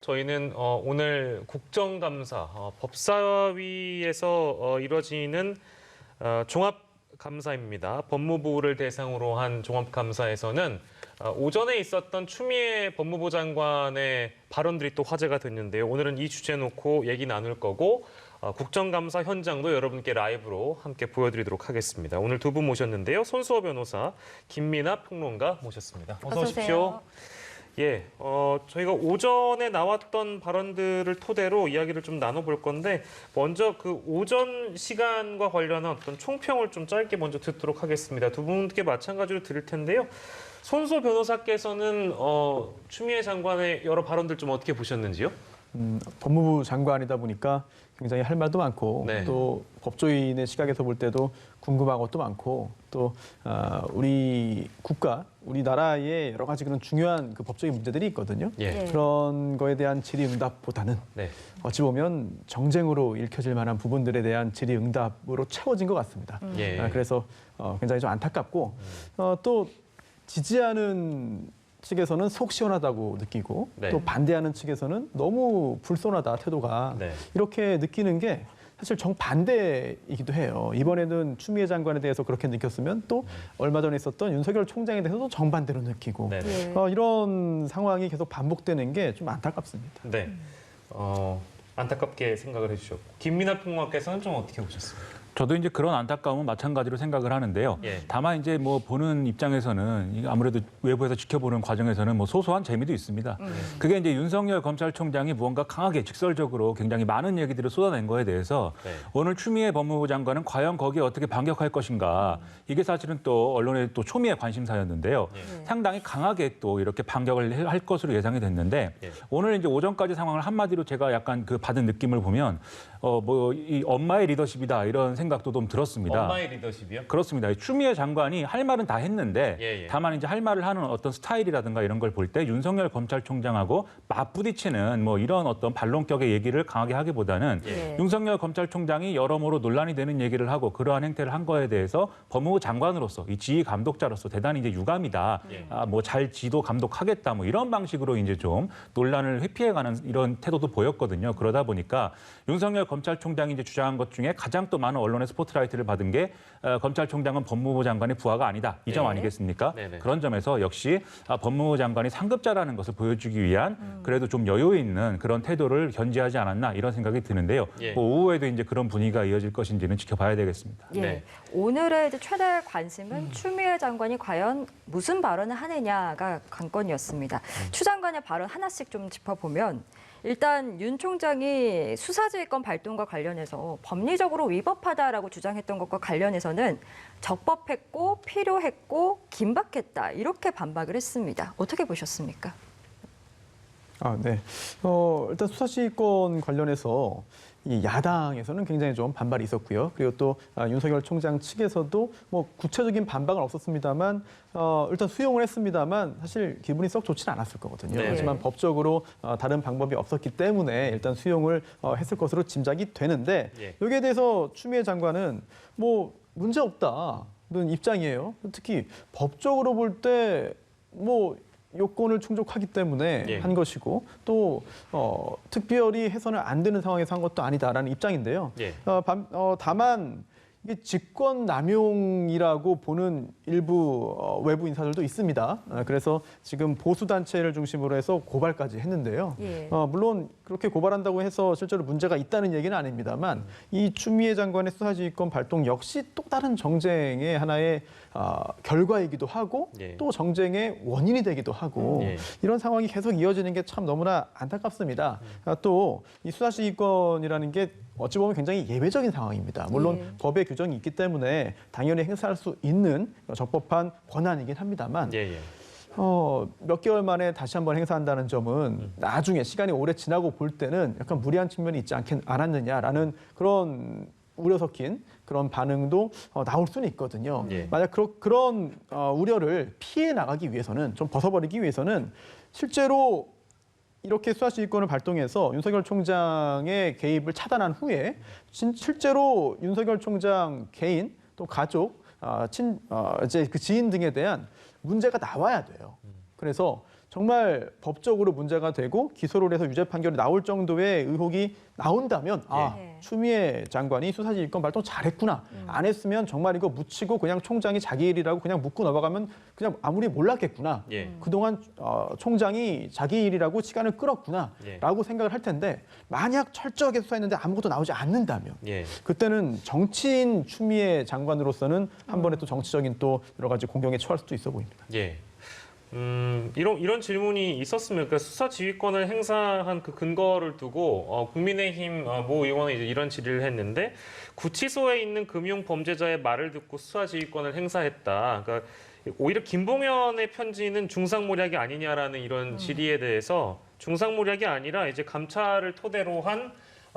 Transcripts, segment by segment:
저희는 오늘 국정감사, 법사위에서 이뤄지는 종합감사입니다. 법무부를 대상으로 한 종합감사에서는 오전에 있었던 추미애 법무부 장관의 발언들이 또 화제가 됐는데요. 오늘은 이 주제 놓고 얘기 나눌 거고 국정감사 현장도 여러분께 라이브로 함께 보여드리도록 하겠습니다. 오늘 두 분 모셨는데요. 손수호 변호사, 김민아 평론가 모셨습니다. 어서 오십시오. 예, 저희가 오전에 나왔던 발언들을 토대로 이야기를 좀 나눠볼 건데 먼저 그 오전 시간과 관련한 어떤 총평을 좀 짧게 먼저 듣도록 하겠습니다. 두 분께 마찬가지로 들을 텐데요. 손수호 변호사께서는 추미애 장관의 여러 발언들 좀 어떻게 보셨는지요? 법무부 장관이다 보니까 굉장히 할 말도 많고 네. 또 법조인의 시각에서 볼 때도 궁금한 것도 많고 또 우리 국가, 우리나라의 여러 가지 그런 중요한 그 법적인 문제들이 있거든요. 예. 그런 거에 대한 질의응답보다는 네. 어찌 보면 정쟁으로 읽혀질 만한 부분들에 대한 질의응답으로 채워진 것 같습니다. 예. 그래서 굉장히 좀 안타깝고 또 지지하는 측에서는 속 시원하다고 느끼고 네. 또 반대하는 측에서는 너무 불손하다 태도가 네. 이렇게 느끼는 게 사실 정반대이기도 해요. 이번에는 추미애 장관에 대해서 그렇게 느꼈으면 또 얼마 전에 있었던 윤석열 총장에 대해서도 정반대로 느끼고 네. 이런 상황이 계속 반복되는 게 좀 안타깝습니다. 네. 안타깝게 생각을 해주셨고 김민아 평론가께서는 좀 어떻게 보셨습니까? 저도 이제 그런 안타까움은 마찬가지로 생각을 하는데요. 예. 다만 이제 뭐 보는 입장에서는 아무래도 외부에서 지켜보는 과정에서는 뭐 소소한 재미도 있습니다. 그게 이제 윤석열 검찰총장이 무언가 강하게 직설적으로 굉장히 많은 얘기들을 쏟아낸 거에 대해서 네. 오늘 추미애 법무부 장관은 과연 거기에 어떻게 반격할 것인가. 이게 사실은 또 언론의 또 초미의 관심사였는데요. 상당히 강하게 또 이렇게 반격을 할 것으로 예상이 됐는데 예. 오늘 이제 오전까지 상황을 한마디로 제가 약간 그 받은 느낌을 보면 뭐 이 엄마의 리더십이다 이런 생각도 좀 들었습니다. 엄마의 리더십이요? 그렇습니다. 추미애 장관이 할 말은 다 했는데 예. 다만 이제 할 말을 하는 어떤 스타일이라든가 이런 걸 볼 때 윤석열 검찰총장하고 맞부딪히는 뭐 이런 어떤 반론격의 얘기를 강하게 하기보다는 예. 윤석열 검찰총장이 여러모로 논란이 되는 얘기를 하고 그러한 행태를 한 거에 대해서 법무부 장관으로서 이 지휘 감독자로서 대단히 이제 유감이다. 예. 뭐 잘 지도 감독하겠다. 뭐 이런 방식으로 이제 좀 논란을 회피해가는 이런 태도도 보였거든요. 그러다 보니까 윤석열 검찰총장이 이제 주장한 것 중에 가장 또 많은 언론의 스포트라이트를 받은 게 검찰총장은 법무부 장관의 부하가 아니다. 이 점 네. 아니겠습니까? 네네. 그런 점에서 역시 법무부 장관이 상급자라는 것을 보여주기 위한 그래도 좀 여유 있는 그런 태도를 견지하지 않았나 이런 생각이 드는데요. 예. 뭐 오후에도 이제 그런 분위기가 이어질 것인지는 지켜봐야 되겠습니다. 예. 네. 오늘의 이제 최대 관심은 추미애 장관이 과연 무슨 발언을 하느냐가 관건이었습니다. 추 장관의 발언 하나씩 좀 짚어보면 일단 윤 총장이 수사지휘권 발동과 관련해서 법리적으로 위법하다라고 주장했던 것과 관련해서는 적법했고 필요했고 긴박했다 이렇게 반박을 했습니다. 어떻게 보셨습니까? 네. 일단 수사지휘권 관련해서 이 야당에서는 굉장히 좀 반발이 있었고요. 그리고 또 윤석열 총장 측에서도 뭐 구체적인 반박은 없었습니다만 일단 수용을 했습니다만 사실 기분이 썩 좋지는 않았을 거거든요. 네. 하지만 법적으로 다른 방법이 없었기 때문에 일단 수용을 했을 것으로 짐작이 되는데 예. 여기에 대해서 추미애 장관은 뭐 문제 없다는 입장이에요. 특히 법적으로 볼 때 뭐 요건을 충족하기 때문에 예. 한 것이고 또 특별히 해서는 안 되는 상황에서 한 것도 아니다라는 입장인데요. 예. 다만 이게 직권 남용이라고 보는 일부 외부 인사들도 있습니다. 그래서 지금 보수 단체를 중심으로 해서 고발까지 했는데요. 예. 물론 그렇게 고발한다고 해서 실제로 문제가 있다는 얘기는 아닙니다만 이 추미애 장관의 수사지휘권 발동 역시 또 다른 정쟁의 하나의 결과이기도 하고 예. 또 정쟁의 원인이 되기도 하고 예. 이런 상황이 계속 이어지는 게 참 너무나 안타깝습니다. 또 이 수사지휘권이라는 게 어찌 보면 굉장히 예외적인 상황입니다. 물론 예. 법의 규정이 있기 때문에 당연히 행사할 수 있는 적법한 권한이긴 합니다만 예. 몇 개월 만에 다시 한번 행사한다는 점은 나중에 시간이 오래 지나고 볼 때는 약간 무리한 측면이 있지 않았느냐라는 그런 우려 섞인 그런 반응도 나올 수는 있거든요. 예. 만약 그런 우려를 피해 나가기 위해서는 좀 벗어버리기 위해서는 실제로 이렇게 수사지휘권을 발동해서 윤석열 총장의 개입을 차단한 후에 실제로 윤석열 총장 개인 또 가족, 이제 그 지인 등에 대한 문제가 나와야 돼요. 그래서 정말 법적으로 문제가 되고 기소를 해서 유죄 판결이 나올 정도의 의혹이 나온다면 네. 추미애 장관이 수사지휘권 발동 잘했구나. 안 했으면 정말 이거 묻히고 그냥 총장이 자기 일이라고 그냥 묻고 넘어가면 그냥 아무리 몰랐겠구나. 예. 그동안 총장이 자기 일이라고 시간을 끌었구나라고 생각을 할 텐데 만약 철저하게 수사했는데 아무것도 나오지 않는다면 예. 그때는 정치인 추미애 장관으로서는 한 번에 또 정치적인 또 여러 가지 공경에 처할 수도 있어 보입니다. 예. 이런 질문이 있었으면 그러니까 수사 지휘권을 행사한 그 근거를 두고 국민의힘 모 의원은 이제 이런 질의를 했는데 구치소에 있는 금융 범죄자의 말을 듣고 수사 지휘권을 행사했다. 그러니까 오히려 김봉현의 편지는 중상모략이 아니냐라는 이런 질의에 대해서 중상모략이 아니라 이제 감찰을 토대로 한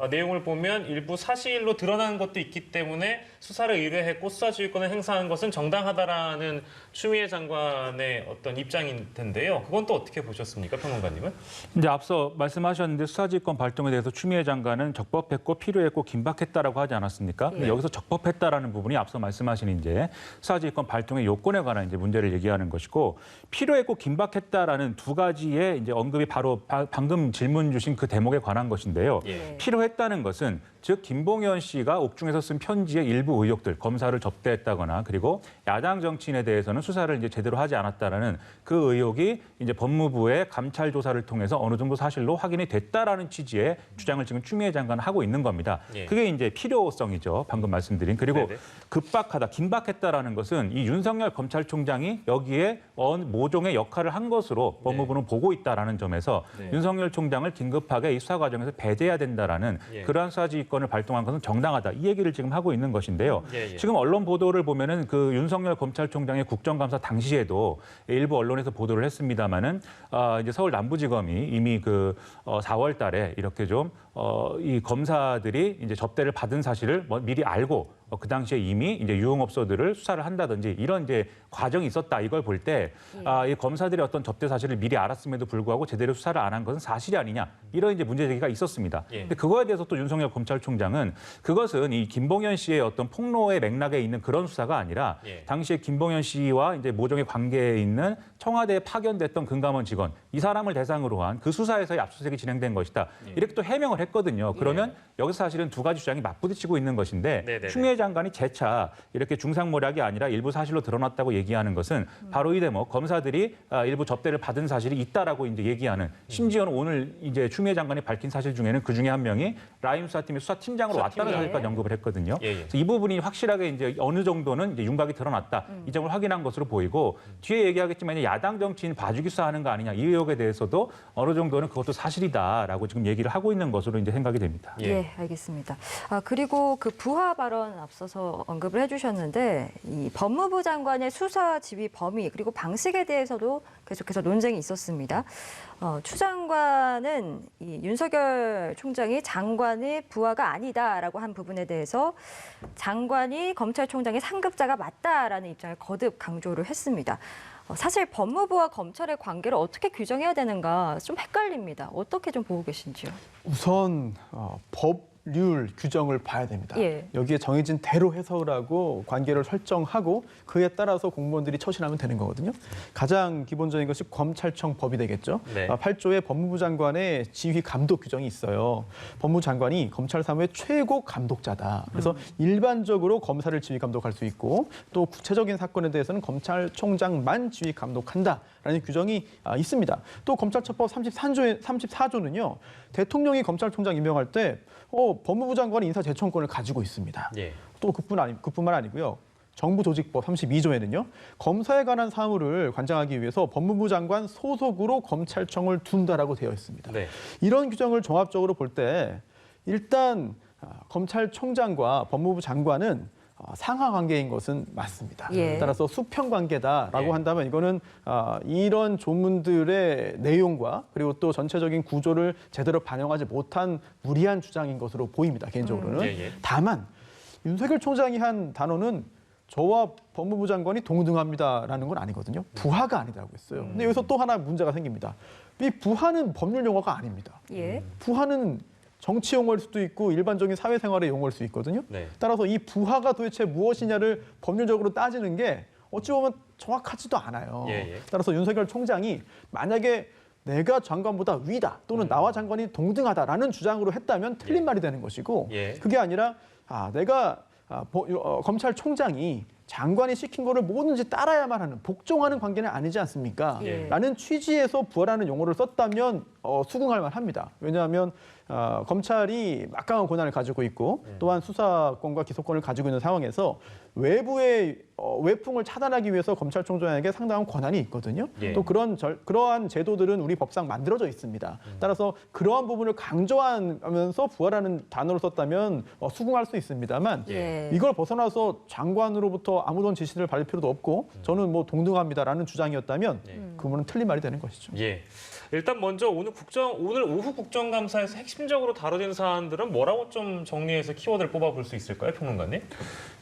내용을 보면 일부 사실로 드러나는 것도 있기 때문에 수사를 의뢰했고 수사지휘권을 행사한 것은 정당하다라는 추미애 장관의 어떤 입장일 텐데요. 그건 또 어떻게 보셨습니까, 평론가님은? 이제 앞서 말씀하셨는데 수사지휘권 발동에 대해서 추미애 장관은 적법했고 필요했고 긴박했다라고 하지 않았습니까? 근데 여기서 적법했다라는 부분이 앞서 말씀하신 이제 수사지휘권 발동의 요건에 관한 이제 문제를 얘기하는 것이고 필요했고 긴박했다라는 두 가지의 이제 언급이 바로 방금 질문 주신 그 대목에 관한 것인데요. 예. 필요했다는 것은 즉 김봉현 씨가 옥중에서 쓴 편지의 일부 의혹들 검사를 접대했다거나 그리고 야당 정치인에 대해서는 수사를 이제 제대로 하지 않았다라는 그 의혹이 이제 법무부의 감찰 조사를 통해서 어느 정도 사실로 확인이 됐다라는 취지의 주장을 지금 추미애 장관은 하고 있는 겁니다. 예. 그게 이제 필요성이죠. 방금 말씀드린. 그리고 네네. 급박하다, 긴박했다라는 것은 이 윤석열 검찰총장이 여기에 모종의 역할을 한 것으로 법무부는 보고 있다라는 점에서 네. 윤석열 총장을 긴급하게 이 수사 과정에서 배제해야 된다라는 예. 그러한 수사지휘권을 발동한 것은 정당하다. 이 얘기를 지금 하고 있는 것인데요. 예. 지금 언론 보도를 보면은 그 윤석열 검찰총장의 국정감사 당시에도 일부 언론에서 보도를 했습니다마는 이제 서울 남부지검이 이미 그 4월달에 이렇게 좀 이 검사들이 이제 접대를 받은 사실을 미리 알고 그 당시에 이미 이제 유흥업소들을 수사를 한다든지 이런 이제 과정이 있었다. 이걸 볼 때 이 검사들의 어떤 접대 사실을 미리 알았음에도 불구하고 제대로 수사를 안 한 것은 사실이 아니냐. 이런 이제 문제 제기가 있었습니다. 예. 근데 그거에 대해서 또 윤석열 검찰총장은 그것은 이 김봉현 씨의 어떤 폭로의 맥락에 있는 그런 수사가 아니라 예. 당시에 김봉현 씨와 이제 모종의 관계에 있는 청와대에 파견됐던 금감원 직원 이 사람을 대상으로 한 그 수사에서의 압수수색이 진행된 것이다. 이렇게 또 해명을 했거든요. 그러면 여기서 사실은 두 가지 주장이 맞부딪히고 있는 것인데 네네네. 추미애 장관이 재차 이렇게 중상모략이 아니라 일부 사실로 드러났다고 얘기하는 것은 바로 이 대목 검사들이 일부 접대를 받은 사실이 있다라고 이제 얘기하는 심지어는 오늘 이제 추미애 장관이 밝힌 사실 중에는 그 중에 한 명이 라임 수사팀의 수사팀장으로 왔다는 사실까지 언급을 했거든요. 예. 그래서 이 부분이 확실하게 이제 어느 정도는 이제 윤곽이 드러났다. 이 점을 확인한 것으로 보이고 뒤에 얘기하겠지만 야당 정치인 봐주기 수사하는 거 아니냐 이 의혹에 대해서도 어느 정도는 그것도 사실이다라고 지금 얘기를 하고 있는 것으로 이제 생각이 됩니다. 예, 알겠습니다. 그리고 그 부하 발언 앞서서 언급을 해주셨는데 이 법무부 장관의 수사 지휘 범위 그리고 방식에 대해서도 계속해서 논쟁이 있었습니다. 추 장관은 이 윤석열 총장이 장관의 부하가 아니다라고 한 부분에 대해서 장관이 검찰총장의 상급자가 맞다라는 입장을 거듭 강조를 했습니다. 사실 법무부와 검찰의 관계를 어떻게 규정해야 되는가 좀 헷갈립니다. 어떻게 좀 보고 계신지요? 우선 법률 규정을 봐야 됩니다. 예. 여기에 정해진 대로 해석을 하고 관계를 설정하고 그에 따라서 공무원들이 처신하면 되는 거거든요. 가장 기본적인 것이 검찰청 법이 되겠죠. 네. 8조에 법무부 장관의 지휘 감독 규정이 있어요. 법무부 장관이 검찰 사무의 최고 감독자다. 그래서 일반적으로 검사를 지휘 감독할 수 있고 또 구체적인 사건에 대해서는 검찰총장만 지휘 감독한다라는 규정이 있습니다. 또 검찰처법 34조는요. 대통령이 검찰총장 임명할 때 법무부 장관이 인사제청권을 가지고 있습니다. 예. 또 그뿐만 아니고요. 정부조직법 32조에는요. 검사에 관한 사무를 관장하기 위해서 법무부 장관 소속으로 검찰청을 둔다라고 되어 있습니다. 네. 이런 규정을 종합적으로 볼 때 일단 검찰총장과 법무부 장관은 상하 관계인 것은 맞습니다. 예. 따라서 수평 관계다라고 예. 한다면 이거는 이런 조문들의 내용과 그리고 또 전체적인 구조를 제대로 반영하지 못한 무리한 주장인 것으로 보입니다. 개인적으로는. 예. 다만 윤석열 총장이 한 단어는 저와 법무부 장관이 동등합니다라는 건 아니거든요. 부하가 아니라고 했어요. 근데 여기서 또 하나 문제가 생깁니다. 이 부하는 법률 용어가 아닙니다. 예. 부하는 정치 용어일 수도 있고 일반적인 사회생활의 용어일 수 있거든요. 네. 따라서 이 부하가 도대체 무엇이냐를 법률적으로 따지는 게 어찌 보면 정확하지도 않아요. 예, 예. 따라서 윤석열 총장이 만약에 내가 장관보다 위다 또는 나와 장관이 동등하다라는 주장으로 했다면 틀린 말이 되는 것이고 예. 그게 아니라 내가 검찰총장이 장관이 시킨 거를 뭐든지 따라야만 하는 복종하는 관계는 아니지 않습니까? 예. 라는 취지에서 부활하는 용어를 썼다면 수긍할 만합니다. 왜냐하면 검찰이 막강한 권한을 가지고 있고 또한 수사권과 기소권을 가지고 있는 상황에서 외부의 외풍을 차단하기 위해서 검찰총장에게 상당한 권한이 있거든요. 예. 또 그러한 제도들은 우리 법상 만들어져 있습니다. 따라서 그러한 부분을 강조하면서 부활하는 단어를 썼다면 수긍할 수 있습니다만 예. 이걸 벗어나서 장관으로부터 아무런 지시를 받을 필요도 없고 저는 뭐 동등합니다라는 주장이었다면 그 부분은 틀린 말이 되는 것이죠. 예. 일단 먼저 오늘 오후 국정감사에서 핵심적으로 다뤄진 사안들은 뭐라고 좀 정리해서 키워드를 뽑아볼 수 있을까요, 평론가님?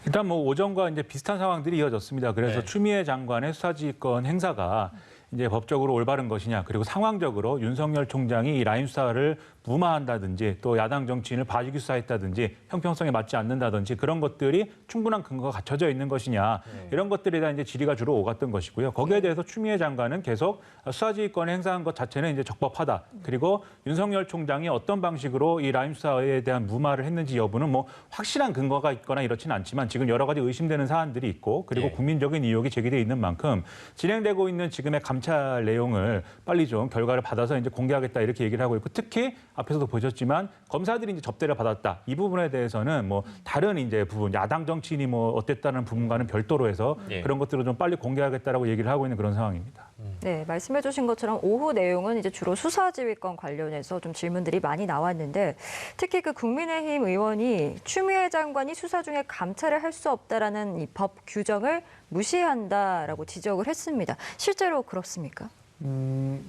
일단 뭐 오전과 이제 비슷한 상황들이 이어졌습니다. 그래서 네. 추미애 장관의 수사지휘권 행사가 이제 법적으로 올바른 것이냐, 그리고 상황적으로 윤석열 총장이 이 라임 수사를 무마한다든지 또 야당 정치인을 봐주기 수사했다든지 형평성에 맞지 않는다든지 그런 것들이 충분한 근거가 갖춰져 있는 것이냐, 이런 것들에 대한 이제 질의가 주로 오갔던 것이고요. 거기에 대해서 추미애 장관은 계속 수사지휘권을 행사한 것 자체는 이제 적법하다. 그리고 윤석열 총장이 어떤 방식으로 이 라임 수사에 대한 무마를 했는지 여부는 뭐 확실한 근거가 있거나 이렇지는 않지만 지금 여러 가지 의심되는 사안들이 있고 그리고 예. 국민적인 의혹이 제기돼 있는 만큼 진행되고 있는 지금의 감찰 내용을 빨리 좀 결과를 받아서 이제 공개하겠다 이렇게 얘기를 하고 있고, 특히 앞에서도 보셨지만 검사들이 이제 접대를 받았다 이 부분에 대해서는 뭐 다른 이제 부분 야당 정치인이 뭐 어땠다는 부분과는 별도로 해서 예. 그런 것들을 좀 빨리 공개하겠다라고 얘기를 하고 있는 그런 상황입니다. 네, 말씀해주신 것처럼 오후 내용은 이제 주로 수사지휘권 관련해서 좀 질문들이 많이 나왔는데 특히 그 국민의힘 의원이 추미애 장관이 수사 중에 감찰을 할 수 없다라는 이 법 규정을 무시한다라고 지적을 했습니다. 실제로 그렇습니까?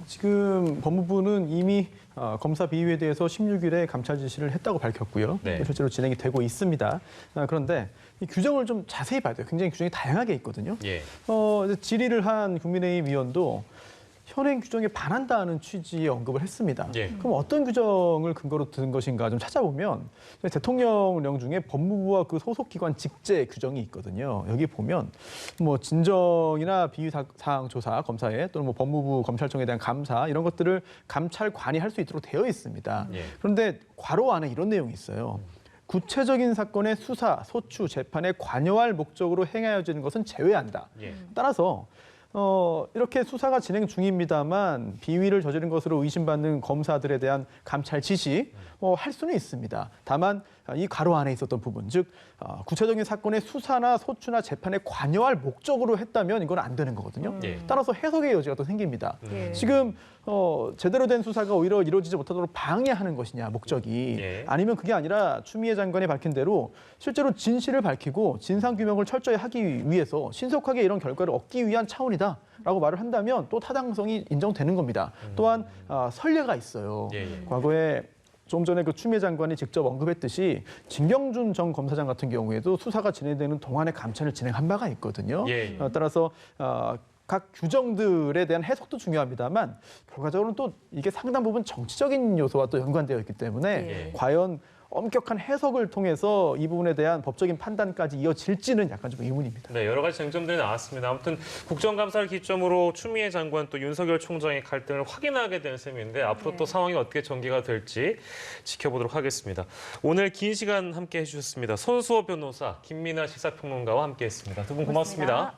지금 법무부는 이미 검사 비위에 대해서 16일에 감찰 지시를 했다고 밝혔고요. 네. 또 실제로 진행이 되고 있습니다. 그런데 이 규정을 좀 자세히 봐야 돼요. 굉장히 규정이 다양하게 있거든요. 예. 이제 질의를 한 국민의힘 의원도 현행 규정에 반한다는 취지의 언급을 했습니다. 예. 그럼 어떤 규정을 근거로 든 것인가 좀 찾아보면 대통령령 중에 법무부와 그 소속 기관 직제 규정이 있거든요. 여기 보면 뭐 진정이나 비위 사항 조사 검사에 또는 뭐 법무부 검찰청에 대한 감사 이런 것들을 감찰관이 할 수 있도록 되어 있습니다. 예. 그런데 괄호 안에 이런 내용이 있어요. 구체적인 사건의 수사, 소추, 재판에 관여할 목적으로 행하여지는 것은 제외한다. 예. 따라서 이렇게 수사가 진행 중입니다만 비위를 저지른 것으로 의심받는 검사들에 대한 감찰 지시 할 수는 있습니다. 다만 이 가로 안에 있었던 부분, 즉 구체적인 사건의 수사나 소추나 재판에 관여할 목적으로 했다면 이건 안 되는 거거든요. 예. 따라서 해석의 여지가 또 생깁니다. 예. 지금 제대로 된 수사가 오히려 이루어지지 못하도록 방해하는 것이냐 목적이 예. 아니면 그게 아니라 추미애 장관이 밝힌 대로 실제로 진실을 밝히고 진상 규명을 철저히 하기 위해서 신속하게 이런 결과를 얻기 위한 차원이다라고 말을 한다면 또 타당성이 인정되는 겁니다. 또한 선례가 있어요. 예, 예. 과거에 좀 전에 그 추미애 장관이 직접 언급했듯이 진경준 전 검사장 같은 경우에도 수사가 진행되는 동안에 감찰을 진행한 바가 있거든요. 예, 예. 따라서 각 규정들에 대한 해석도 중요합니다만 결과적으로는 또 이게 상당 부분 정치적인 요소와 또 연관되어 있기 때문에 예. 과연 엄격한 해석을 통해서 이 부분에 대한 법적인 판단까지 이어질지는 약간 좀 의문입니다. 네, 여러 가지 쟁점들이 나왔습니다. 아무튼 국정감사를 기점으로 추미애 장관 또 윤석열 총장의 갈등을 확인하게 된 셈인데 앞으로 또 상황이 어떻게 전개가 될지 지켜보도록 하겠습니다. 오늘 긴 시간 함께 해주셨습니다. 손수호 변호사, 김민아 시사평론가와 함께했습니다. 두 분 고맙습니다.